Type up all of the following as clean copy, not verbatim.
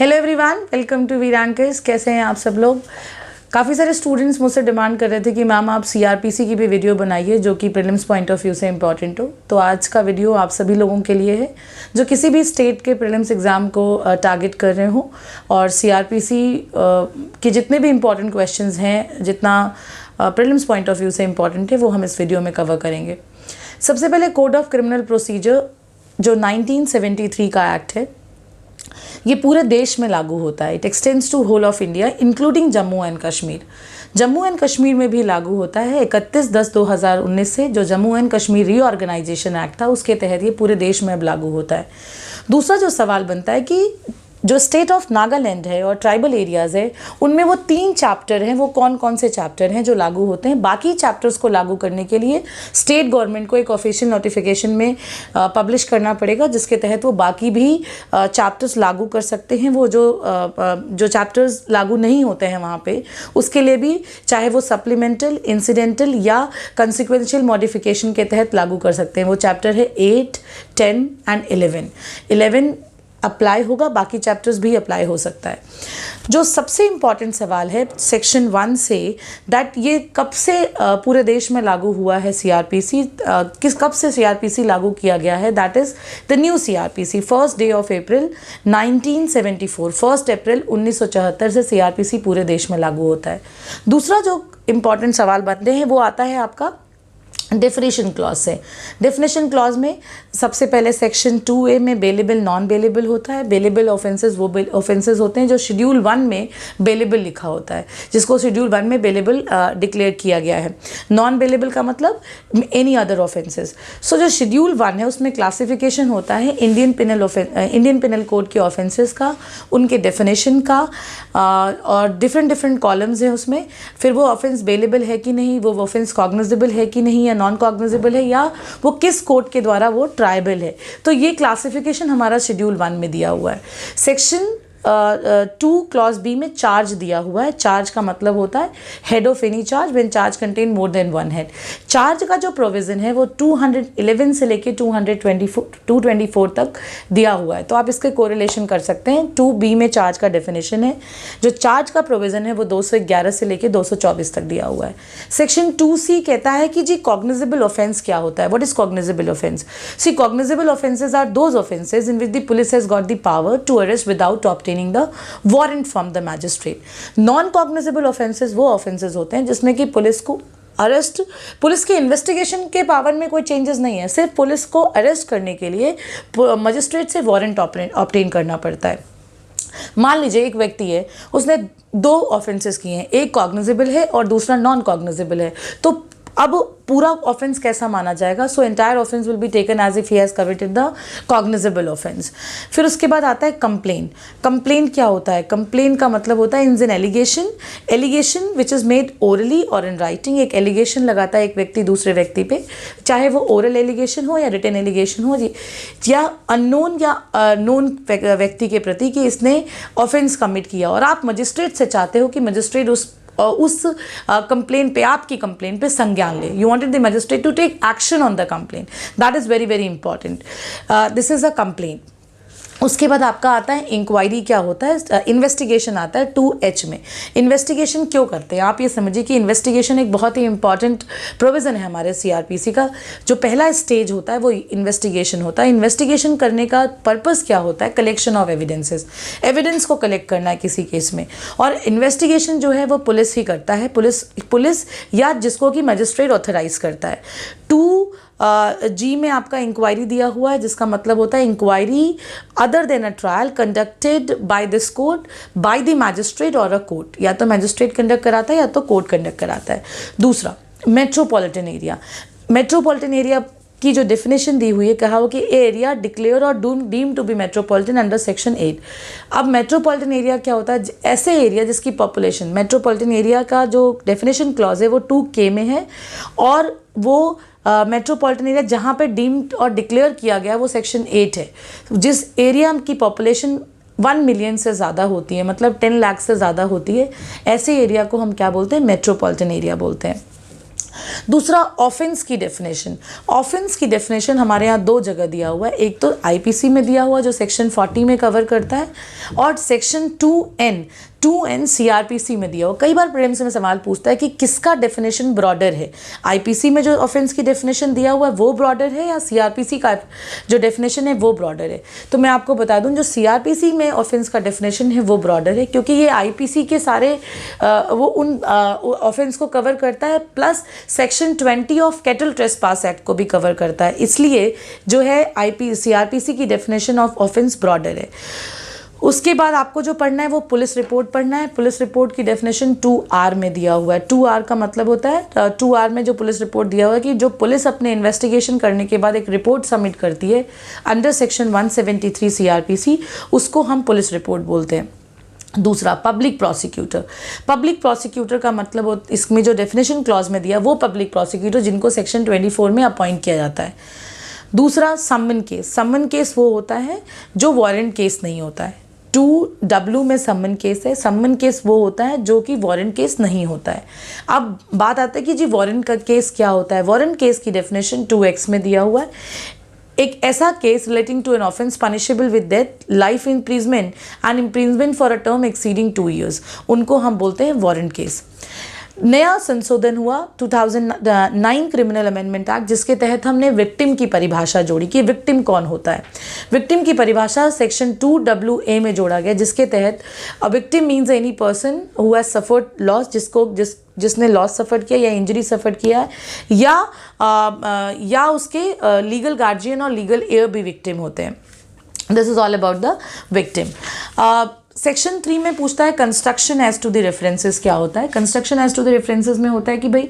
Hello everyone, welcome to वीरांकर्स। कैसे हैं आप सब लोग? काफ़ी सारे स्टूडेंट्स मुझसे डिमांड कर रहे थे कि मैम आप सीआरपीसी की भी वीडियो बनाइए जो कि प्रीलिम्स पॉइंट ऑफ व्यू से इम्पॉर्टेंट हो। तो आज का वीडियो आप सभी लोगों के लिए है जो किसी भी स्टेट के प्रीलिम्स एग्ज़ाम को टारगेट कर रहे हो और सीआरपीसी के जितने भी इम्पॉर्टेंट क्वेश्चंस हैं, जितना प्रीलिम्स पॉइंट ऑफ व्यू से इम्पॉर्टेंट है, वो हम इस वीडियो में कवर करेंगे। सबसे पहले कोड ऑफ क्रिमिनल प्रोसीजर जो 1973 का एक्ट है, ये पूरे देश में लागू होता है। It extends to whole of India including Jammu and Kashmir. Jammu and Kashmir में भी लागू होता है 31/10/2019 से। जो Jammu and Kashmir reorganisation act था उसके तहत ये पूरे देश में अब लागू होता है। दूसरा जो सवाल बनता है कि जो स्टेट ऑफ नागालैंड है और ट्राइबल एरियाज़ है, उनमें वो 3 चैप्टर हैं, वो कौन कौन से चैप्टर हैं जो लागू होते हैं। बाकी चैप्टर्स को लागू करने के लिए स्टेट गवर्नमेंट को एक ऑफिशियल नोटिफिकेशन में पब्लिश करना पड़ेगा, जिसके तहत वो बाकी भी चैप्टर्स लागू कर सकते हैं। वो जो चैप्टर्स लागू नहीं होते हैं वहाँ पे, उसके लिए भी चाहे वो सप्लीमेंटल, इंसिडेंटल या कंसिक्वेंशियल मॉडिफिकेशन के तहत लागू कर सकते हैं। वो चैप्टर है 8, 10 एंड 11 अप्लाई होगा, बाकी चैप्टर्स भी अप्लाई हो सकता है। जो सबसे इम्पॉर्टेंट सवाल है सेक्शन 1 से, दैट ये कब से पूरे देश में लागू हुआ है सीआरपीसी, कब से सीआरपीसी लागू किया गया है, that is the new CrPC 1 April 1974। 1 अप्रैल 1974 से सीआरपीसी पूरे देश में लागू होता है। दूसरा जो इम्पॉर्टेंट सवाल बनते हैं वो आता है आपका डेफिनेशन क्लॉज से। डेफिनेशन क्लॉज में सबसे पहले सेक्शन 2A में बेलेबल नॉन बेलेबल होता है। बेलेबल ऑफेंसेस वो ऑफेंसेस होते हैं जो शेड्यूल 1 में बेलेबल लिखा होता है, जिसको शेड्यूल 1 में बेलेबल डिक्लेयर किया गया है। नॉन बेलेबल का मतलब एनी अदर ऑफेंसेस। सो जो शेड्यूल 1 है उसमें क्लासिफिकेशन होता है इंडियन पिनल कोड के ऑफेंसेस का, उनके डेफिनेशन का, और डिफरेंट कॉलम्स हैं उसमें। फिर वो ऑफेंस बेलेबल है कि नहीं, वो ऑफेंस कॉग्निजेबल है कि नहीं, या नॉन कॉग्निजेबल है, या वो किस कोड के द्वारा वो ट्राइबल है। तो ये क्लासिफिकेशन हमारा शेड्यूल 1 में दिया हुआ है। सेक्शन 2 क्लॉज B में चार्ज दिया हुआ है। चार्ज का मतलब होता है head of any charge when charge contain more than 1 head. Charge का जो प्रोविज़न है वो 211 से लेके 224 तक दिया हुआ है। तो आप इसके कोरिलेशन कर सकते हैं। 2B में चार्ज का डेफिनेशन है, जो चार्ज का प्रोविज़न है वो 211 से लेके 224 तक दिया हुआ है। सेक्शन 2C कहता है कि जी कॉग्निजेबल ऑफेंस क्या होता है, what is cognizable offence. See cognizable offences are those offences in which the police has got the power to arrest without obtaining the warrant from the magistrate. Non cognizable offences वो offences होते हैं जिसमें कि police के investigation के power में कोई changes नहीं है, सिर्फ पुलिस को अरेस्ट करने के लिए मजिस्ट्रेट से वारंट ऑब्टेन करना पड़ता है। मान लीजिए एक व्यक्ति है, उसने 2 ऑफेंसेस किए हैं, एक कॉग्निजेबल है और दूसरा नॉन कॉग्निजेबल है। तो अब पूरा ऑफेंस कैसा माना जाएगा? So entire offence will be taken as if he has committed the cognizable offence. फिर उसके बाद आता है कंप्लेन। कंप्लेन क्या होता है? कंप्लेन का मतलब होता है is an allegation which is made orally or in writing. एक एलिगेशन लगाता है एक व्यक्ति दूसरे व्यक्ति पे, चाहे वो ओरल एलिगेशन हो या रिटन एलिगेशन हो, या अननोन या नोन व्यक्ति के प्रति कि इसने ऑफेंस कमिट किया, और आप मजिस्ट्रेट से चाहते हो कि मजिस्ट्रेट उस कंप्लेन पे, आपकी कंप्लेन पे संज्ञान ले। You wanted the magistrate to take action on the complain. That is very very important. This is a complain. उसके बाद आपका आता है इंक्वायरी। क्या होता है? इन्वेस्टिगेशन आता है 2H में। इन्वेस्टिगेशन क्यों करते हैं? आप ये समझिए कि इन्वेस्टिगेशन एक बहुत ही इंपॉर्टेंट प्रोविज़न है हमारे सीआरपीसी का। जो पहला स्टेज होता है वो इन्वेस्टिगेशन होता है। इन्वेस्टिगेशन करने का पर्पस क्या होता है? Collection of evidences. एविडेंस को कलेक्ट करना है किसी केस में, और इन्वेस्टिगेशन जो है वो पुलिस ही करता है। पुलिस या जिसको कि मजिस्ट्रेट ऑथराइज करता है। 2G में आपका इंक्वायरी दिया हुआ है, जिसका मतलब होता है inquiry other than a trial conducted by this court by the magistrate or a court. या तो मैजिस्ट्रेट कंडक्ट कराता है या तो कोर्ट कंडक्ट कराता है। दूसरा मेट्रोपॉलिटन एरिया। मेट्रोपॉलिटन एरिया की जो डेफिनेशन दी हुई है, कहा हो कि area declare or deem to be metropolitan under section 8। अब मेट्रोपॉलिटन एरिया क्या होता है? ऐसे एरिया जिसकी पॉपुलेशन, मेट्रोपॉलिटन एरिया का जो डेफिनेशन क्लॉज है वो 2K में है, और वो मेट्रोपॉलिटन एरिया जहाँ पे डीम्ड और डिक्लेयर किया गया वो सेक्शन 8 है। जिस एरिया की पॉपुलेशन 1 मिलियन से ज़्यादा होती है, मतलब 10 लाख से ज़्यादा होती है, ऐसे एरिया को हम क्या बोलते हैं? मेट्रोपॉलिटन एरिया बोलते हैं। दूसरा, ऑफेंस की डेफिनेशन। ऑफेंस की डेफिनेशन हमारे यहाँ दो जगह दिया हुआ है, एक तो आईपीसी में दिया हुआ जो सेक्शन 40 में कवर करता है, और सेक्शन 2N सीआरपीसी में दिया हुआ। कई बार प्रीलिम्स में सवाल पूछता है कि किसका डेफिनेशन ब्रॉडर है, आईपीसी में जो ऑफेंस की डेफिनेशन दिया हुआ है वो ब्रॉडर है या सीआरपीसी का जो डेफिनेशन है वो ब्रॉडर है। तो मैं आपको बता दूं, जो सीआरपीसी में ऑफेंस का डेफिनेशन है वो ब्रॉडर है, क्योंकि ये आईपीसी के सारे वो उन ऑफेंस को कवर करता है, plus section 20 of cattle trespass act को भी कवर करता है। इसलिए जो है सीआरपीसी की डेफिनेशन ऑफ ऑफेंस ब्रॉडर है। उसके बाद आपको जो पढ़ना है वो पुलिस रिपोर्ट पढ़ना है। पुलिस रिपोर्ट की डेफिनेशन 2R में दिया हुआ है। 2R का मतलब होता है, 2R में जो पुलिस रिपोर्ट दिया हुआ है कि जो पुलिस अपने इन्वेस्टिगेशन करने के बाद एक रिपोर्ट सबमिट करती है अंडर सेक्शन 173 सीआरपीसी, उसको हम पुलिस रिपोर्ट बोलते हैं। दूसरा, पब्लिक प्रोसिक्यूटर। पब्लिक प्रोसिक्यूटर का मतलब इसमें जो डेफिनेशन क्लॉज में दिया वो पब्लिक प्रोसिक्यूटर जिनको सेक्शन 24 में अपॉइंट किया जाता है। दूसरा, सम्मन केस। सम्मन केस वो होता है जो वारंट केस नहीं होता है। 2W में सम्मन केस है। सम्मन केस वो होता है जो कि वारंट केस नहीं होता है। अब बात आता है कि जी वारंट का केस क्या होता है। वारंट केस की डेफिनेशन 2X में दिया हुआ है। एक ऐसा case relating to an offence punishable with death, life imprisonment and imprisonment for a term exceeding 2 years, उनको हम बोलते हैं वारंट केस। नया संशोधन हुआ 2009 क्रिमिनल अमेंडमेंट एक्ट, जिसके तहत हमने विक्टिम की परिभाषा जोड़ी कि विक्टिम कौन होता है। विक्टिम की परिभाषा सेक्शन 2WA में जोड़ा गया, जिसके तहत a victim means any person who has suffered loss, जिसने लॉस सफ़र किया या इंजरी सफ़र किया है, या उसके लीगल गार्जियन और लीगल एयर भी विक्टिम होते हैं। This is all about the victim. Section 3 में पूछता है construction as to the references क्या होता है। Construction as to the references में होता है कि भाई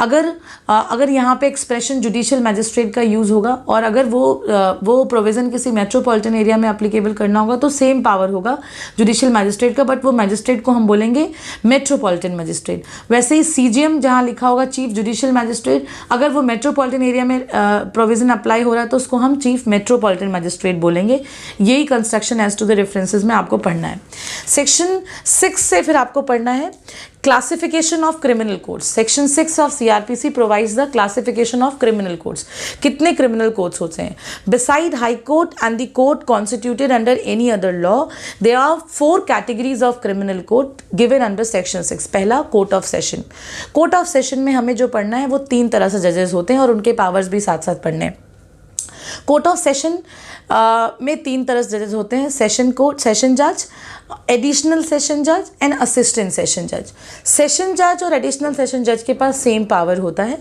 अगर यहाँ पे एक्सप्रेशन जुडिशियल मैजिस्ट्रेट का यूज़ होगा और अगर वो प्रोविज़न किसी मेट्रोपॉलिटन एरिया में एप्लीकेबल करना होगा तो सेम पावर होगा जुडिशियल मैजिस्ट्रेट का, बट वो मैजिस्ट्रेट को हम बोलेंगे मेट्रोपॉलिटन मैजिस्ट्रेट। वैसे ही CJM जहाँ लिखा होगा चीफ जुडिशियल मैजिस्ट्रेट, अगर वो मेट्रोपॉलिटन एरिया में प्रोविज़न अप्लाई हो रहा है तो उसको हम चीफ मेट्रोपॉलिटन मैजिस्ट्रेट बोलेंगे। यही construction as to the references में आपको पढ़ना है। सेक्शन 6 से फिर आपको पढ़ना है classification of criminal codes. Section 6 of CRPC provides the classification of criminal codes. कितने क्रिमिनल कोड्स होते हैं? Beside high court and the court constituted under any other law, there are 4 categories of criminal code given under section 6। पहला, court of session. Court of session में हमें जो पढ़ना है वो 3 तरह से जजेस होते हैं और उनके पावर्स भी साथ साथ पढ़ने हैं। कोर्ट ऑफ सेशन में 3 तरह से जजेस होते हैं, सेशन कोर्ट, सेशन जज, एडिशनल सेशन जज एंड असिस्टेंट सेशन जज। सेशन जज और एडिशनल सेशन जज के पास सेम पावर होता है।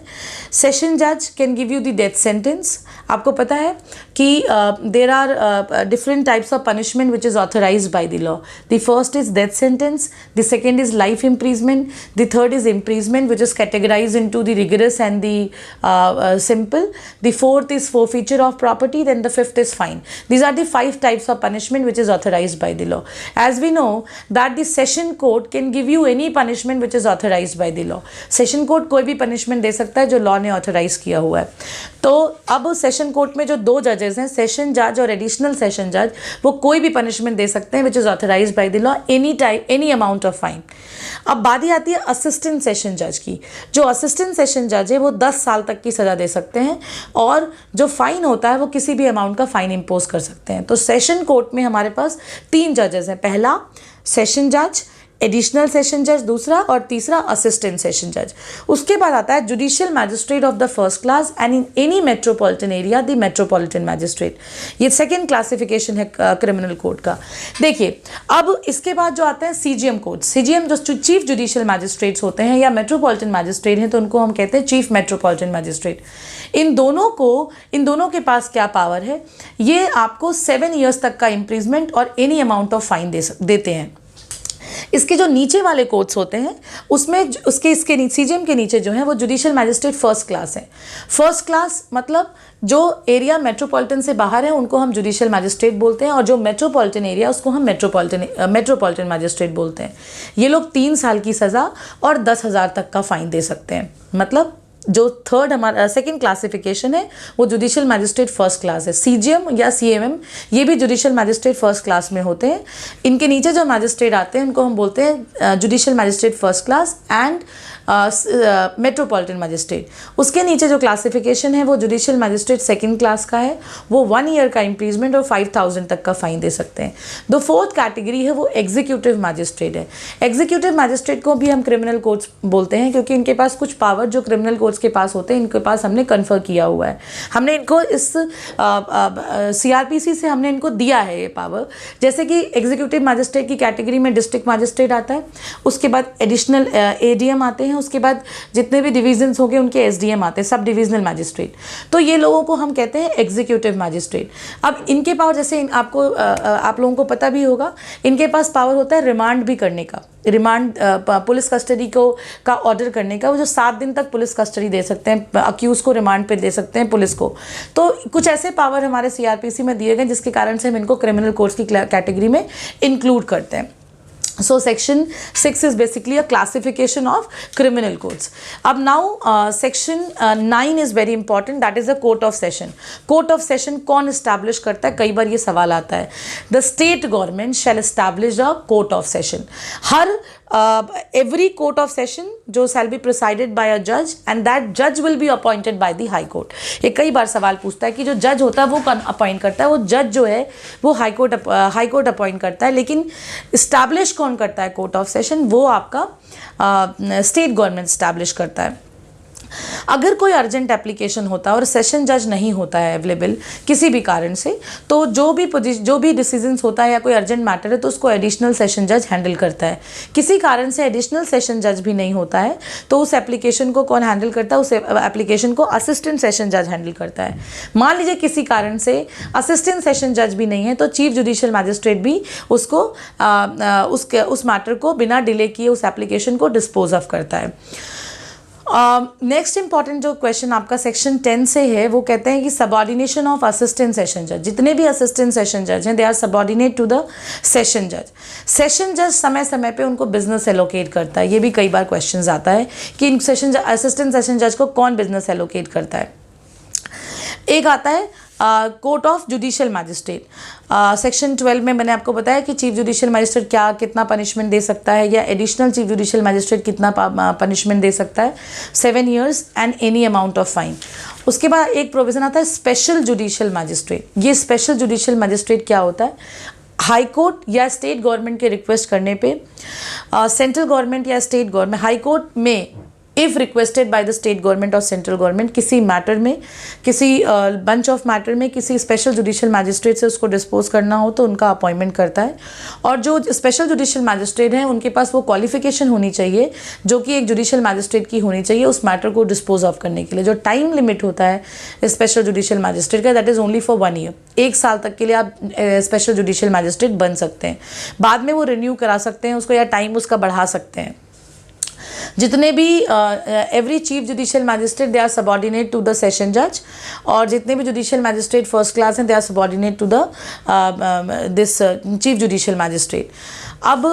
सेशन जज can give you the death sentence. आपको पता है कि there are different types of punishment which is authorised by the law. The first is death sentence, the second is life imprisonment, the third is imprisonment which is categorise in to the rigorous and the simple, the fourth is forfeiture of property, then the fifth is fine. These are the 5 types of punishment which is authorized by the law. As we know that the session court can give you any punishment which is authorized by the law. Session court कोई भी punishment दे सकता है जो law ने authorize किया हुआ है। तो अब सेशन कोर्ट में जो 2 जजेस हैं, सेशन जज और एडिशनल सेशन जज, वो कोई भी पनिशमेंट दे सकते हैं विच is authorised by the law, any type, any amount of fine. अब बारी आती है असिस्टेंट सेशन जज की। जो असिस्टेंट सेशन जज है वो 10 साल तक की सज़ा दे सकते हैं और जो फाइन होता है वो किसी भी अमाउंट का फाइन इम्पोज कर सकते हैं। तो सेशन कोर्ट में हमारे पास 3 जजेस हैं, पहला सेशन जज, एडिशनल सेशन जज दूसरा, और तीसरा असिस्टेंट सेशन जज। उसके बाद आता है judicial magistrate of the first class and in any metropolitan area the metropolitan magistrate. ये सेकेंड क्लासिफिकेशन है क्रिमिनल कोड का। देखिए, अब इसके बाद जो आता है CGM कोड। CGM जो चीफ जुडिशियल मैजिस्ट्रेट्स होते हैं या मेट्रोपॉलिटन मैजिस्ट्रेट हैं तो उनको हम कहते हैं चीफ मेट्रोपॉलिटन मैजिस्ट्रेट। इन दोनों के पास क्या पावर है? ये आपको 7 years तक का इम्प्रीजमेंट और एनी अमाउंट ऑफ फाइन देते हैं। इसके जो नीचे वाले कोर्ट्स होते हैं उसमें इसके CGM के नीचे जो है वो जुडिशियल मैजिस्ट्रेट फर्स्ट क्लास है। फर्स्ट क्लास मतलब जो एरिया मेट्रोपॉलिटन से बाहर है उनको हम जुडिशियल मैजिस्ट्रेट बोलते हैं और जो मेट्रोपॉलिटन एरिया उसको हम मेट्रोपॉलिटन मैजिस्ट्रेट बोलते हैं। ये लोग 3 साल की सज़ा और 10,000 तक का फाइन दे सकते हैं। मतलब जो थर्ड हमारा सेकंड क्लासिफिकेशन है वो जुडिशियल मैजिस्ट्रेट फर्स्ट क्लास है। सीजीएम या सीएमएम ये भी जुडिशियल मैजिस्ट्रेट फर्स्ट क्लास में होते हैं। इनके नीचे जो मैजिस्ट्रेट आते हैं उनको हम बोलते हैं judicial magistrate first class and metropolitan magistrate. उसके नीचे जो क्लासिफिकेशन है वो जुडिशियल मैजिस्ट्रेट सेकंड क्लास का है, वो 1 ईयर का इम्प्रीजमेंट और 5,000 तक का फाइन दे सकते हैं। जो फोर्थ कैटेगरी है वो एग्जीक्यूटिव मैजिस्ट्रेट है। एग्जीक्यूटिव मैजिस्ट्रेट को भी हम क्रिमिनल कोर्ट्स बोलते हैं क्योंकि इनके पास कुछ पावर जो क्रिमिनल कोर्ट्स के पास होते हैं इनके पास हमने कन्फर किया हुआ है। हमने इनको इस सीआरपीसी से हमने इनको दिया है ये पावर। जैसे कि एग्जीक्यूटिव मैजिस्ट्रेट की कैटेगरी में डिस्ट्रिक्ट मैजिस्ट्रेट आता है, उसके बाद एडिशनल एडीएम आते हैं, उसके बाद जितने भी डिवीजन्स हो गए उनके एसडीएम आते हैं, सब डिविजनल मैजिस्ट्रेट। तो ये लोगों को हम कहते हैं एग्जीक्यूटिव मैजिस्ट्रेट। अब इनके पावर जैसे आपको आप लोगों को पता भी होगा, इनके पास पावर होता है रिमांड भी करने का, रिमांड पुलिस कस्टडी को का ऑर्डर करने का। वो जो 7 दिन तक पुलिस कस्टडी दे सकते हैं, अक्यूज को रिमांड पे दे सकते हैं पुलिस को। तो कुछ ऐसे पावर हमारे सीआरपीसी में दिए गए जिसके कारण से हम इनको क्रिमिनल कोर्ट्स की कैटेगरी में इंक्लूड करते हैं। So section 6 is basically a classification of criminal courts. अब now section 9 is very important, that is the court of session. Court of session कौन establish करता है, कई बार ये सवाल आता है। The state government shall establish a court of session. Her every court of session जो shall be presided by a judge and that judge will be appointed by the high court. ये कई बार सवाल पूछता है कि जो जज होता है वो कौन अपॉइंट करता है, वो जज जो है वो हाई कोर्ट अपॉइंट करता है, लेकिन इस्टेब्लिश कौन करता है कोर्ट ऑफ सेशन, वो आपका स्टेट गवर्नमेंट इस्टेब्लिश करता है। अगर कोई अर्जेंट एप्लीकेशन होता है और सेशन जज नहीं होता है अवेलेबल किसी भी कारण से, तो जो भी डिसीजंस होता है या कोई अर्जेंट मैटर है तो उसको एडिशनल सेशन जज हैंडल करता है। किसी कारण से एडिशनल सेशन जज भी नहीं होता है तो उस एप्लीकेशन को कौन हैंडल करता है, उस एप्लीकेशन को असिस्टेंट सेशन जज हैंडल करता है। मान लीजिए किसी कारण से असिस्टेंट सेशन जज भी नहीं है तो चीफ जुडिशियल मैजिस्ट्रेट भी उसको उस मैटर को बिना डिले किए उस एप्लीकेशन को डिस्पोज ऑफ करता है। नेक्स्ट इंपॉर्टेंट जो क्वेश्चन आपका सेक्शन 10 से है वो कहते हैं कि सबऑर्डिनेशन ऑफ असिस्टेंट सेशन जज। जितने भी असिस्टेंट सेशन जज हैं they are subordinate to the session जज। सेशन जज समय समय पे उनको बिजनेस एलोकेट करता है। ये भी कई बार क्वेश्चन आता है कि असिस्टेंट सेशन जज को कौन बिजनेस एलोकेट करता है। एक आता है court of judicial magistrate. Section 12 में मैंने आपको बताया कि चीफ जुडिशियल मैजिस्ट्रेट कितना पनिशमेंट दे सकता है, या एडिशनल चीफ जुडिशियल मैजिस्ट्रेट कितना पनिशमेंट दे सकता है, 7 years and any amount of fine. उसके बाद एक प्रोविजन आता है स्पेशल जुडिशियल मैजिस्ट्रेट। ये स्पेशल जुडिशियल मैजिस्ट्रेट क्या होता है, हाई कोर्ट या स्टेट गवर्नमेंट के रिक्वेस्ट करने पे सेंट्रल गवर्नमेंट या स्टेट गवर्नमेंट हाई कोर्ट में if requested by the state government और सेंट्रल गवर्नमेंट किसी मैटर में, किसी बंच ऑफ मैटर में किसी स्पेशल जुडिशियल मैजिस्ट्रेट से उसको डिस्पोज करना हो तो उनका अपॉइंटमेंट करता है। और जो स्पेशल जुडिशियल मैजिस्ट्रेट हैं उनके पास वो क्वालिफिकेशन होनी चाहिए जो कि एक जुडिशियल मैजिस्ट्रेट की होनी चाहिए उस मैटर को डिस्पोज ऑफ करने के लिए। जो टाइम लिमिट होता है स्पेशल जुडिशियल मैजिस्ट्रेट का, that is only for 1 year। 1 साल तक के लिए आप स्पेशल जुडिशियल मैजिस्ट्रेट बन सकते हैं। बाद में वो रिन्यू करा सकते हैं उसको या टाइम उसका बढ़ा सकते हैं। जितने भी every chief judicial magistrate they are subordinate to the session जज, और जितने भी जुडिशियल मैजिस्ट्रेट फर्स्ट क्लास हैं they are subordinate to the this chief judicial magistrate. अब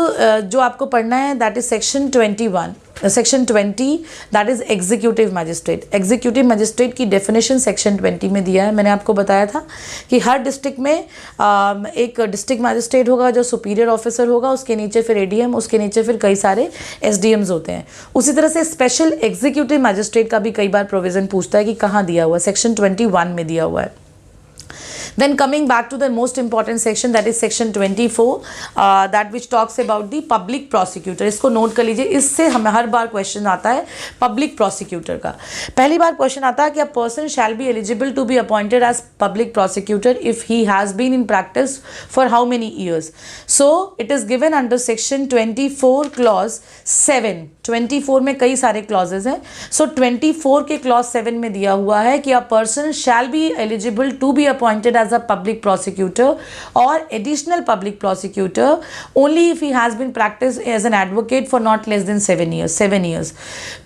जो आपको पढ़ना है that is section 21। Section 20 that is executive magistrate. Executive magistrate की डेफिनेशन सेक्शन 20 में दिया है। मैंने आपको बताया था कि हर डिस्ट्रिक्ट में एक डिस्ट्रिक्ट मैजिस्ट्रेट होगा जो सुपीरियर ऑफिसर होगा, उसके नीचे फिर एडीएम, उसके नीचे फिर कई सारे एसडीएम्स होते हैं। उसी तरह से स्पेशल एग्जीक्यूटिव मैजिस्ट्रेट का भी कई बार प्रोविजन पूछता है कि कहाँ दिया हुआ है, सेक्शन 21 में दिया हुआ है। Then coming back to the most important section, that is section 24, that which talks about the public prosecutor। इसको नोट कर लीजिए, इससे हमें हर बार क्वेश्चन आता है पब्लिक प्रोसिक्यूटर का। पहली बार क्वेश्चन आता है कि a person shall be eligible to be appointed as public prosecutor if he has been in practice for how many years. So it is given under section 24 clause 7। 24 में कई सारे clauses हैं। सो 24 के क्लॉज 7 में दिया हुआ है कि a person shall be eligible to be appointed as a public prosecutor or additional public prosecutor only if he has been practiced as an advocate for not less than 7 years।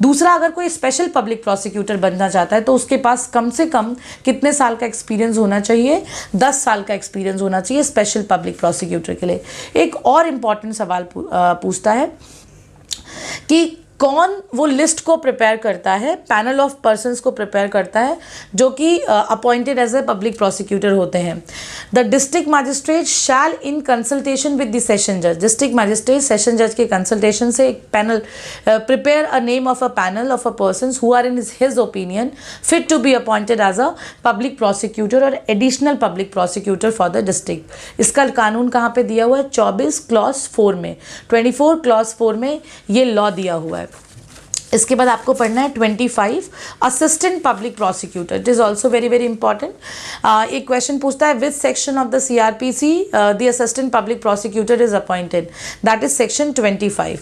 दूसरा, अगर कोई special public prosecutor बनना चाहता है तो उसके पास कम से कम कितने साल का एक्सपीरियंस होना चाहिए, 10 साल का एक्सपीरियंस होना चाहिए स्पेशल पब्लिक प्रोसिक्यूटर के लिए। एक और इम्पॉर्टेंट सवाल पूछता है कि कौन वो लिस्ट को प्रिपेयर करता है, पैनल ऑफ पर्सन्स को प्रिपेयर करता है जो कि appointed as a public prosecutor होते हैं। The district magistrate shell in consultation with the session जज, डिस्ट्रिक्ट मैजिस्ट्रेट सेशन जज के कंसल्टेशन से एक panel prepare a name of a panel of a persons who are in his opinion fit to be appointed as a public prosecutor और additional public prosecutor for the district. इसका कानून कहाँ पे दिया हुआ है? 24 क्लॉज 4 में, 24 क्लॉज 4 में ये लॉ दिया हुआ है। इसके बाद आपको पढ़ना है 25 assistant public prosecutor. It is also very very important. एक क्वेश्चन पूछता है which section of the CRPC the assistant public prosecutor is appointed, that is section 25।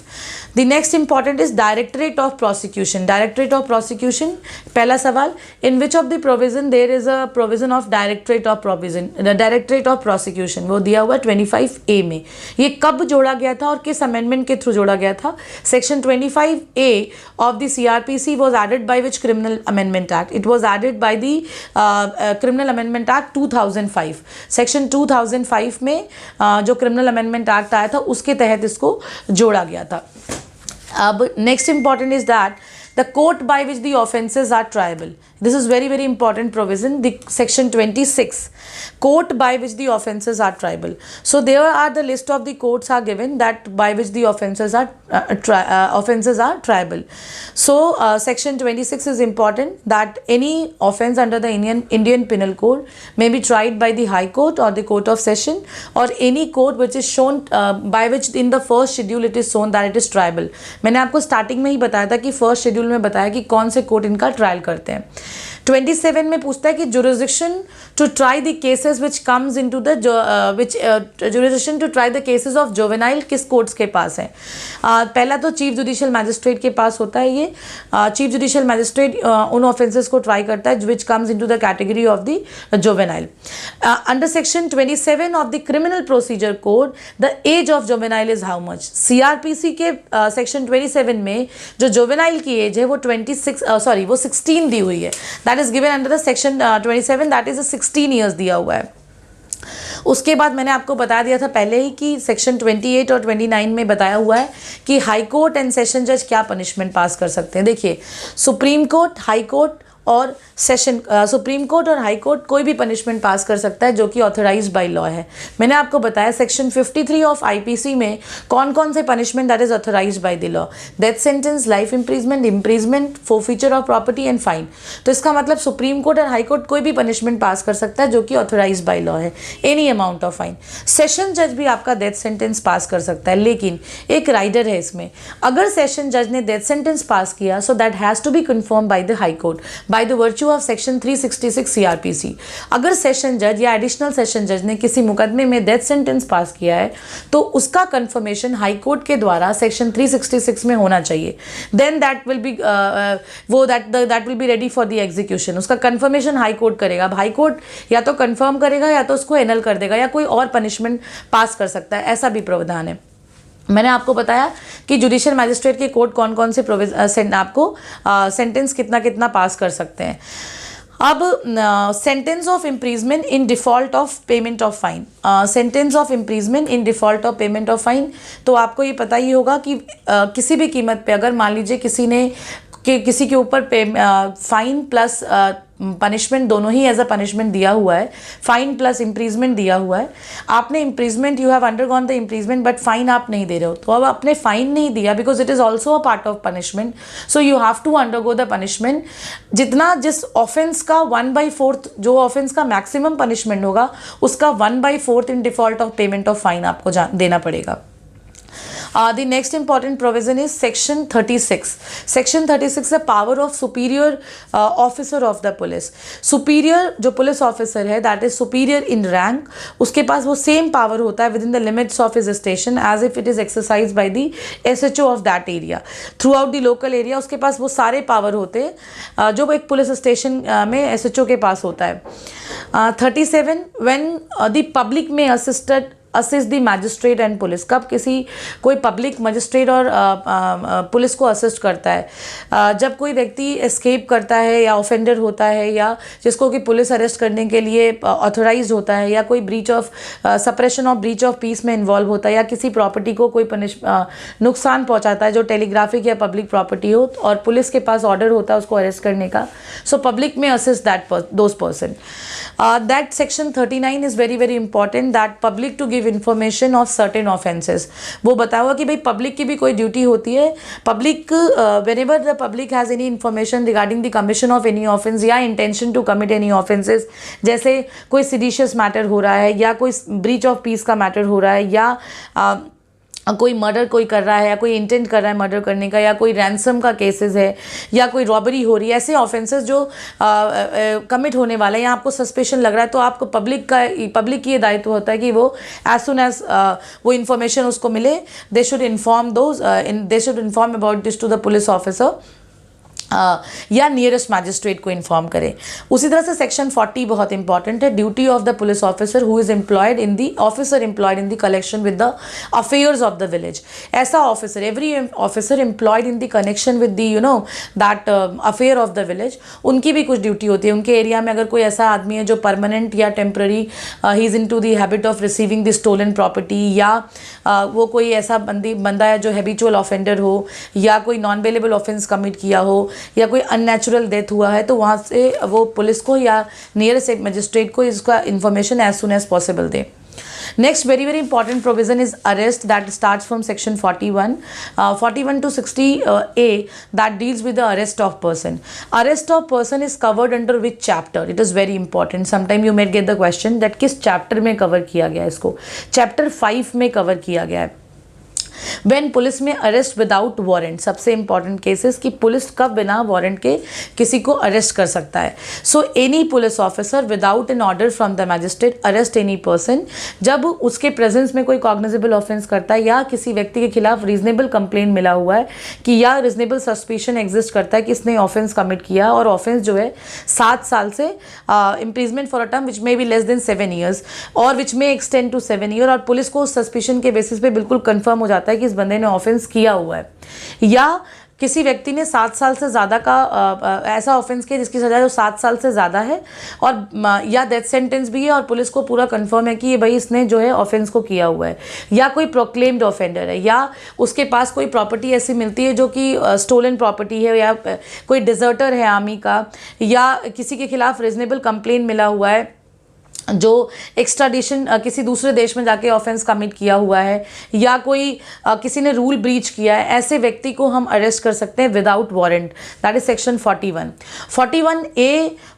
The next important is directorate of prosecution. Directorate of prosecution, पहला सवाल, in which of the provision there is a provision of directorate of provision, directorate of prosecution, वो दिया हुआ 25A में। ये कब जोड़ा गया था और किस अमेंडमेंट के थ्रू जोड़ा गया था? Section 25A of the CRPC was added by which Criminal Amendment Act? It was added by the Criminal Amendment Act 2005. Section 2005 में जो Criminal Amendment Act आया था उसके तहत इसको जोड़ा गया था। अब next important is that the court by which the offences are triable. This is very very important provision, the section 26, court by which the offences are triable. So there are the list of the courts are given that by which the offences are triable. So section 26 is important, that any offence under the Indian Penal Code may be tried by the High Court or the Court of Session or any court which is shown by which in the first schedule it is shown that it is triable. मैंने आपको starting में ही बताया था कि first schedule में बताया कि कौन से कोर्ट इनका ट्रायल करते हैं। 27 में पूछता है कि jurisdiction to try the cases which comes into the jurisdiction to try the cases of juvenile किस कोर्ट्स के पास है? पहला तो चीफ जुडिशियल मैजिस्ट्रेट के पास होता है ये। चीफ जुडिशियल मैजिस्ट्रेट उन ऑफेंसेस को ट्राई करता है which comes into the category of the juvenile. Under section 27 of the criminal procedure code the age of juvenile is how much? CRPC के section 27 में जो जुवेनाइल की एज है वो 16 दी हुई है। That is given under the section 27, that is 16 years दिया हुआ है। उसके बाद मैंने आपको बता दिया था पहले ही कि सेक्शन 28 और 29 में बताया हुआ है कि हाई कोर्ट एंड सेशन जज क्या पनिशमेंट पास कर सकते हैं। देखिए, सुप्रीम कोर्ट, हाई कोर्ट और सेशन सुप्रीम कोर्ट और हाई कोर्ट कोई भी पनिशमेंट पास कर सकता है जो कि ऑथराइज्ड बाय लॉ है। मैंने आपको बताया सेक्शन 53 ऑफ IPC में कौन कौन से punishment that is authorised by the law, death sentence, life imprisonment, forfeiture of property and fine. तो इसका मतलब सुप्रीम कोर्ट और हाई कोर्ट कोई भी पनिशमेंट पास कर सकता है जो कि ऑथराइज्ड बाय लॉ है, any amount of fine. Session जज भी आपका डेथ सेंटेंस पास कर सकता है, लेकिन एक राइडर है इसमें, अगर सेशन जज ने डेथ सेंटेंस पास किया so that has to be confirm by the high court by the virtue of section 366 CRPC। अगर सेशन जज या एडिशनल सेशन जज ने किसी मुकदमे में डेथ सेंटेंस पास किया है तो उसका कंफर्मेशन हाई कोर्ट के द्वारा सेक्शन 366 में होना चाहिए। Then that will be ready for the execution. उसका कंफर्मेशन हाई कोर्ट करेगा। अब हाई कोर्ट या तो कंफर्म करेगा या तो उसको एनल कर देगा या कोई और पनिशमेंट पास कर सकता है, ऐसा भी प्रावधान है। मैंने आपको बताया कि जुडिशियल मैजिस्ट्रेट के कोर्ट कौन कौन से आपको सेंटेंस कितना कितना पास कर सकते हैं। अब sentence of imprisonment in default of payment of fine, sentence of imprisonment in default of payment of fine, तो आपको ये पता ही होगा कि किसी भी कीमत पे अगर मान लीजिए किसी के ऊपर फाइन प्लस पनिशमेंट दोनों ही एज अ पनिशमेंट दिया हुआ है, फाइन प्लस इम्प्रीजमेंट दिया हुआ है, आपने imprisonment, you have undergone the imprisonment but fine आप नहीं दे रहे हो, तो अब आपने फाइन नहीं दिया because it is also a part of punishment, so you have to undergo the punishment. जिस ऑफेंस का 1/4 जो ऑफेंस का मैक्सिमम पनिशमेंट होगा उसका 1/4 in default of payment of fine आपको देना पड़ेगा। The next important provision is section 36. Section 36 is the power of superior officer of the police. Superior जो पुलिस ऑफिसर है that is superior in rank, उसके पास वो same power होता है within the limits of his station as if it is exercised by the SHO of that area. Throughout the local area उसके पास वो सारे power होते हैं जो एक पुलिस स्टेशन में SHO के पास होता है। 37 when the public may assist the magistrate and police. कब कोई पब्लिक मजिस्ट्रेट और पुलिस को असिस्ट करता है, जब कोई व्यक्ति एस्केप करता है या ऑफेंडर होता है या जिसको कि पुलिस अरेस्ट करने के लिए ऑथोराइज होता है, या कोई ब्रीच ऑफ सप्रेशन और ब्रीच ऑफ पीस में इन्वॉल्व होता है, या किसी प्रॉपर्टी को कोई नुकसान पहुंचाता है जो टेलीग्राफिक या पब्लिक प्रॉपर्टी हो और पुलिस के पास ऑर्डर होता है उसको अरेस्ट करने का, सो पब्लिक में assist those person. That section 39 is very very important, that public to give information of certain offences. वो बताया हुआ कि भाई पब्लिक की भी कोई ड्यूटी होती है, public whenever the public has any information regarding the commission of any offense या intention to commit any offenses, जैसे कोई seditious matter हो रहा है या कोई breach of peace का matter हो रहा है या कोई मर्डर कोई कर रहा है या कोई इंटेंट कर रहा है मर्डर करने का, या कोई रैंसम का केसेस है या कोई रॉबरी हो रही है, ऐसे ऑफेंसेस जो कमिट होने वाला है या आपको सस्पेशन लग रहा है, तो आपको पब्लिक की ये दायित्व होता है कि वो एज सुन एज वो इन्फॉर्मेशन उसको मिले, they should inform about this to the police officer या नियरेस्ट मैजिस्ट्रेट को इन्फॉर्म करें। उसी तरह से सेक्शन 40 बहुत इंपॉर्टेंट है, duty of the police officer who is employed in the officer employed in the collection with the affairs of the village. ऐसा officer, every officer employed in the connection with the that affair of the village, उनकी भी कुछ duty होती है। उनके area में अगर कोई ऐसा आदमी है जो परमानेंट या temporary he is in to the habit of receiving the stolen property, या वो कोई ऐसा बंदा है जो हैबिचुअल ऑफेंडर हो, या कोई नॉन बेलेबल ऑफेंस कमिट किया हो, या कोई अननेचुरल डेथ हुआ है, तो वहाँ से वो पुलिस को या नियरेस्ट मजिस्ट्रेट को इसका information as soon as possible दे। Next very very important provision is arrest, that starts from section 41 to 60A, that deals with the arrest of person. Arrest of person is covered under which chapter? It is very important. Sometime you may get the question that किस chapter में cover किया गया है इसको? Chapter 5 में cover किया गया है। When पुलिस में अरेस्ट विदाउट वारंट, सबसे इंपॉर्टेंट केसेस कि पुलिस कब बिना वारंट के किसी को अरेस्ट कर सकता है। So any police officer without an order from the magistrate arrest any person, जब उसके प्रेजेंस में कोई कॉग्निजेबल ऑफेंस करता है या किसी व्यक्ति के खिलाफ रीजनेबल कंप्लेंट मिला हुआ है कि या रीजनेबल सस्पिशन एग्जिस्ट करता है कि इसने ऑफेंस कमिट किया, और ऑफेंस जो है 7 साल से imprisonment for a term which may be less than 7 years और विच मे एक्सटेंड टू 7 years, और पुलिस को सस्पिशन के बेसिस पे बिल्कुल कंफर्म हो जाता है कि इस बंदे ने ऑफेंस किया हुआ है, या किसी व्यक्ति ने 7 साल से ज़्यादा का ऐसा ऑफेंस किया जिसकी सज़ा जो 7 साल से ज़्यादा है, और या डेथ सेंटेंस भी है और पुलिस को पूरा कंफर्म है कि ये भाई इसने जो है ऑफेंस को किया हुआ है, या कोई प्रोक्लेम्ड ऑफेंडर है, या उसके पास कोई प्रॉपर्टी ऐसी मिलती है जो कि स्टोलन प्रॉपर्टी है, या कोई डिजर्टर है आर्मी का, या किसी के खिलाफ रीजनेबल कंप्लेंट मिला हुआ है जो एक्स्ट्राडिशन किसी दूसरे देश में जाके ऑफेंस कमिट किया हुआ है, या कोई किसी ने रूल ब्रीच किया है, ऐसे व्यक्ति को हम अरेस्ट कर सकते हैं without warrant, that is section 41।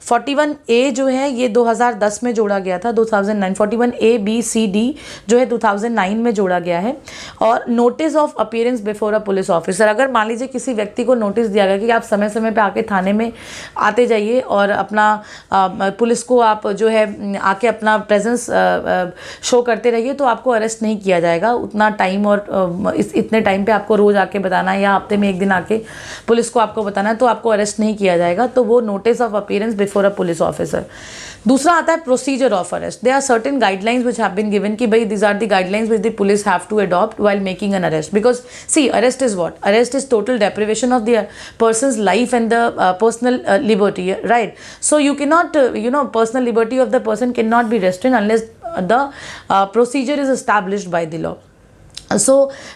41A जो है ये 2010 में जोड़ा गया था, 2009। 41A B C D जो है 2009 में जोड़ा गया है। और notice of appearance before a police officer, अगर मान लीजिए किसी व्यक्ति को नोटिस दिया गया कि आप समय समय पे आके थाने में आते जाइए और अपना पुलिस को आप जो है आके अपना प्रेजेंस शो करते रहिए, तो आपको अरेस्ट नहीं किया जाएगा उतना टाइम, और इतने टाइम पे आपको रोज़ आके बताना है या हफ्ते में एक दिन आके पुलिस को आपको बताना है, तो आपको अरेस्ट नहीं किया जाएगा। तो वो notice of appearance before a police officer. दूसरा आता है procedure of arrest. They are certain guidelines which have been given कि भाई this are the guidelines which the police have to adopt while making an arrest, because see arrest is what? Arrest is total deprivation of the person's life and the personal liberty, right? So you cannot personal liberty of the person cannot be restrained unless the procedure is established by the law. सो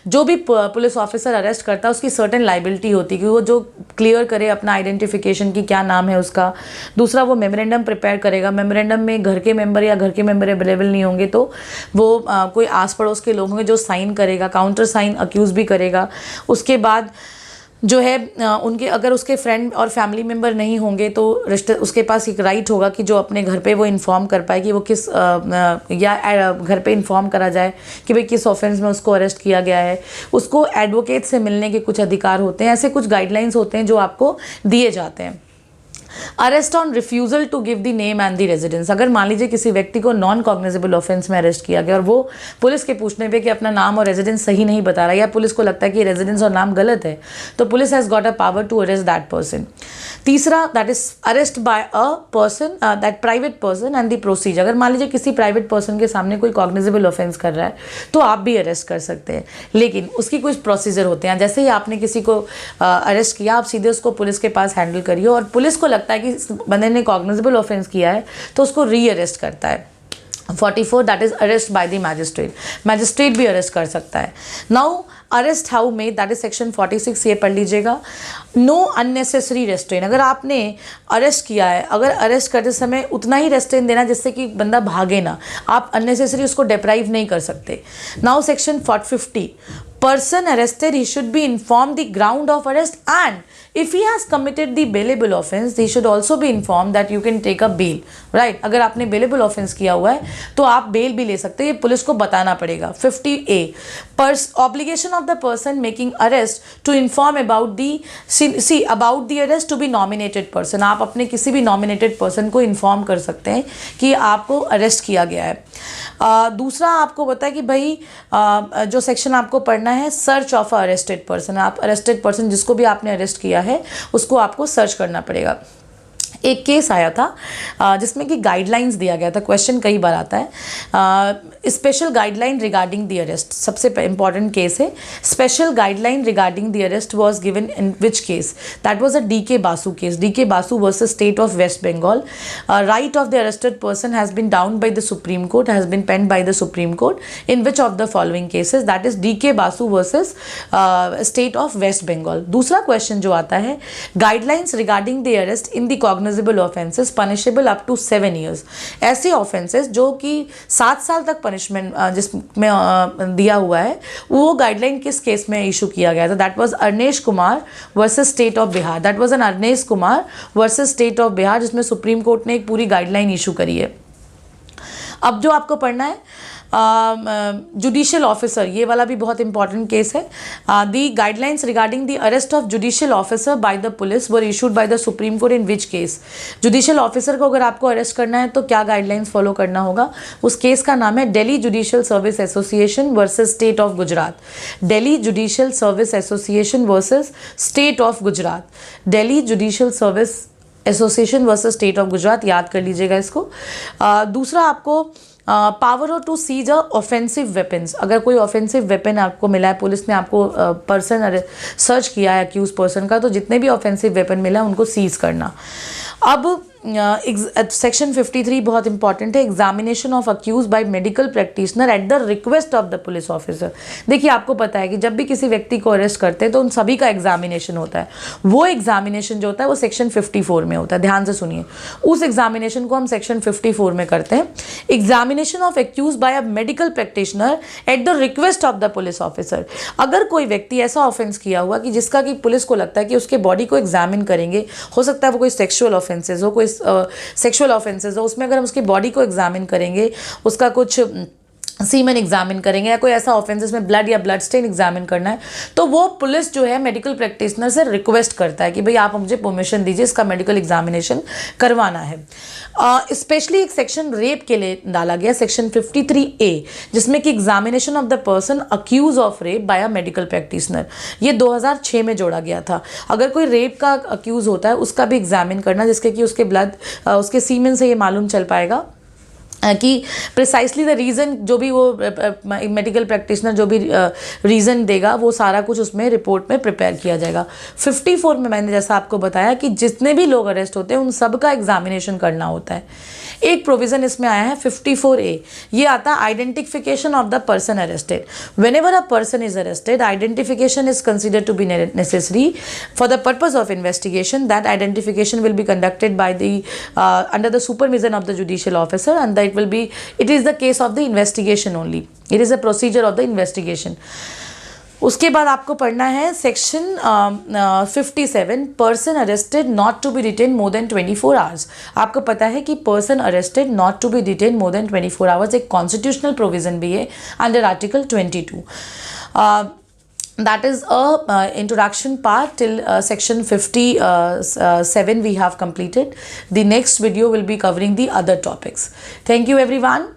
जो भी police officer arrest करता है उसकी certain liability होती है कि वो जो क्लियर करे अपना आइडेंटिफिकेशन की क्या नाम है उसका। दूसरा, वो मेमोरेंडम प्रिपेयर करेगा। मेमोरेंडम में घर के मेंबर या घर के मेंबर अवेलेबल नहीं होंगे तो वो कोई आस पड़ोस के लोग होंगे जो साइन करेगा, काउंटर साइन अक्यूज़ भी करेगा। उसके बाद जो है उनके अगर उसके फ्रेंड और फैमिली मेम्बर नहीं होंगे तो उसके पास एक राइट होगा कि जो अपने घर पे वो इन्फॉर्म कर पाए कि वो किस या घर पे इन्फॉर्म करा जाए कि भाई किस ऑफेंस में उसको अरेस्ट किया गया है। उसको एडवोकेट से मिलने के कुछ अधिकार होते हैं। ऐसे कुछ गाइडलाइंस होते हैं जो आपको दिए जाते हैं। Arrest on refusal to give the name and the residence. अगर मान लीजिए किसी व्यक्ति को नॉन कॉग्निजेबल ऑफेंस में अरेस्ट किया गया और वो पुलिस के पूछने पे कि अपना नाम और रेजिडेंस सही नहीं बता रहा, या पुलिस को लगता है कि रेजिडेंस और नाम गलत है, तो police has got a power to arrest that person. तीसरा, that is arrest by a person, that private person and the procedure. अगर मान लीजिए किसी प्राइवेट पर्सन के सामने कोई कॉग्निजेबल ऑफेंस कर रहा है तो आप भी अरेस्ट कर सकते हैं, लेकिन उसकी कुछ प्रोसीजर होते हैं। जैसे ही आपने किसी को अरेस्ट किया, आप सीधे उसको पुलिस के पास हैंडल करिए, और पुलिस को लगता है कि इस बंदे ने कॉग्निजेबल ऑफेंस किया है तो उसको री अरेस्ट करता है। 44, that is arrest bye the magistrate. Magistrate भी अरेस्ट कर सकता है। नाउ अरेस्ट हाउ में, दैट इज सेक्शन 46, ये पढ़ लीजिएगा। Know unnecessary restrain. अगर आपने अरेस्ट किया है, अगर अरेस्ट करते समय उतना ही रेस्ट्रेन देना जिससे कि बंदा भागे ना, आप अननेसेसरी उसको डिप्राइव नहीं कर सकते। Now section 50, person arrested, he should be informed the ground of arrest, and if he has committed the bailable offense, he should also be informed that you can take a bail, right? अगर आपने bailable offense किया हुआ है तो आप bail भी ले सकते हैं, ये पुलिस को बताना पड़ेगा। 50A, obligation of the person making arrest to inform about the arrest to be nominated person। आप अपने किसी भी nominated person को inform कर सकते हैं कि आपको arrest किया गया है। दूसरा आपको पता है कि भाई जो सेक्शन आपको पढ़ना है, सर्च ऑफ अरेस्टेड पर्सन। आप अरेस्टेड पर्सन जिसको भी आपने अरेस्ट किया है उसको आपको सर्च करना पड़ेगा। एक केस आया था जिसमें कि गाइडलाइंस दिया गया था, क्वेश्चन कई बार आता है, special guideline regarding the arrest. सबसे इंपॉर्टेंट केस है, special guideline regarding the arrest was given in which case? That was a DK Basu case. DK Basu versus state of West Bengal. Right of the arrested person has been down by the supreme court, has been penned by the supreme court in which of the following cases? That is DK Basu versus state of West Bengal. दूसरा question जो आता है, guidelines regarding the arrest in the cognizable offences punishable up to 7 years। ऐसे offences जो कि 7 साल तक punishment जिसमें दिया हुआ है, वो गाइडलाइन किस केस में इशू किया गया था? That was Arnesh Kumar versus state of Bihar. That was an Arnesh Kumar versus state of Bihar, जिसमें सुप्रीम कोर्ट ने एक पूरी गाइडलाइन इशू करी है। अब जो आपको पढ़ना है जुडिशियल ऑफिसर, ये वाला भी बहुत इंपॉर्टेंट केस है। दी guidelines regarding the arrest of judicial officer by the police were issued by the supreme court in which case? Judicial officer को अगर आपको अरेस्ट करना है तो क्या गाइडलाइंस फॉलो करना होगा? उस केस का नाम है Delhi judicial service association versus state of Gujarat. Delhi judicial service association versus state of Gujarat. Delhi judicial service association versus state of Gujarat, याद कर लीजिएगा इसको। दूसरा आपको power to seize a offensive weapons. अगर कोई ऑफेंसिव वेपन आपको मिला है, पुलिस ने आपको पर्सन सर्च किया है अक्यूज पर्सन का, तो जितने भी ऑफेंसिव वेपन मिला है उनको सीज करना। अब सेक्शन 53 बहुत इंपॉर्टेंट है, examination of accused by medical practitioner at the request of the police officer. देखिए आपको पता है कि जब भी किसी व्यक्ति को अरेस्ट करते हैं तो उन सभी का एग्जामिनेशन होता है। वो एग्जामिनेशन जो होता है वो सेक्शन 54 में होता है, ध्यान से सुनिए। उस एग्जामिनेशन को हम सेक्शन 54 में करते हैं। Examination of accused by a medical practitioner at the request of the police officer. अगर कोई व्यक्ति ऐसा ऑफेंस किया हुआ कि जिसका कि पुलिस को लगता है कि उसके बॉडी को एग्जामिन करेंगे, हो सकता है वो कोई सेक्सुअल ऑफेंसेस हो, कोई सेक्सुअल ऑफेंसेस हो, उसमें अगर हम उसकी बॉडी को एग्जामिन करेंगे, उसका कुछ सीमेन एग्जामिन करेंगे या कोई ऐसा ऑफेंस जिसमें ब्लड या ब्लड स्टेन एग्जामिन करना है, तो वो पुलिस जो है मेडिकल प्रैक्टिशनर से रिक्वेस्ट करता है कि भाई आप मुझे परमिशन दीजिए, इसका मेडिकल एग्जामिनेशन करवाना है। स्पेशली एक सेक्शन रेप के लिए डाला गया, सेक्शन 53A, जिसमें कि examination of the person accused of rape by a medical practitioner. ये 2006 में जोड़ा गया था। अगर कोई रेप का अक्यूज होता है उसका भी एग्जामिन करना, जिसके कि उसके ब्लड उसके सीमेन से ये मालूम चल पाएगा कि प्रिसाइसली द रीज़न, जो भी वो मेडिकल प्रैक्टिशनर जो भी रीज़न देगा वो सारा कुछ उसमें रिपोर्ट में प्रिपेयर किया जाएगा। 54 में मैंने जैसा आपको बताया कि जितने भी लोग अरेस्ट होते हैं उन सब का एग्जामिनेशन करना होता है। एक प्रोविज़न इसमें आया है 54A, ये आता है identification of the person arrested. Whenever a person is arrested, identification is considered to be necessary for the purpose of investigation. That identification will be conducted by the under the supervision of the judicial officer and it is the case of the investigation only. It is a procedure of the investigation. उसके बाद आपको पढ़ना है section 57, person arrested not to be detain more than 24 hours. आपको पता है कि person arrested not to be detain more than 24 hours एक कॉन्स्टिट्यूशनल प्रोविजन भी है under article 22। that is a introduction part till section 57 we have completed. The next video will be covering the other topics. Thank you everyone.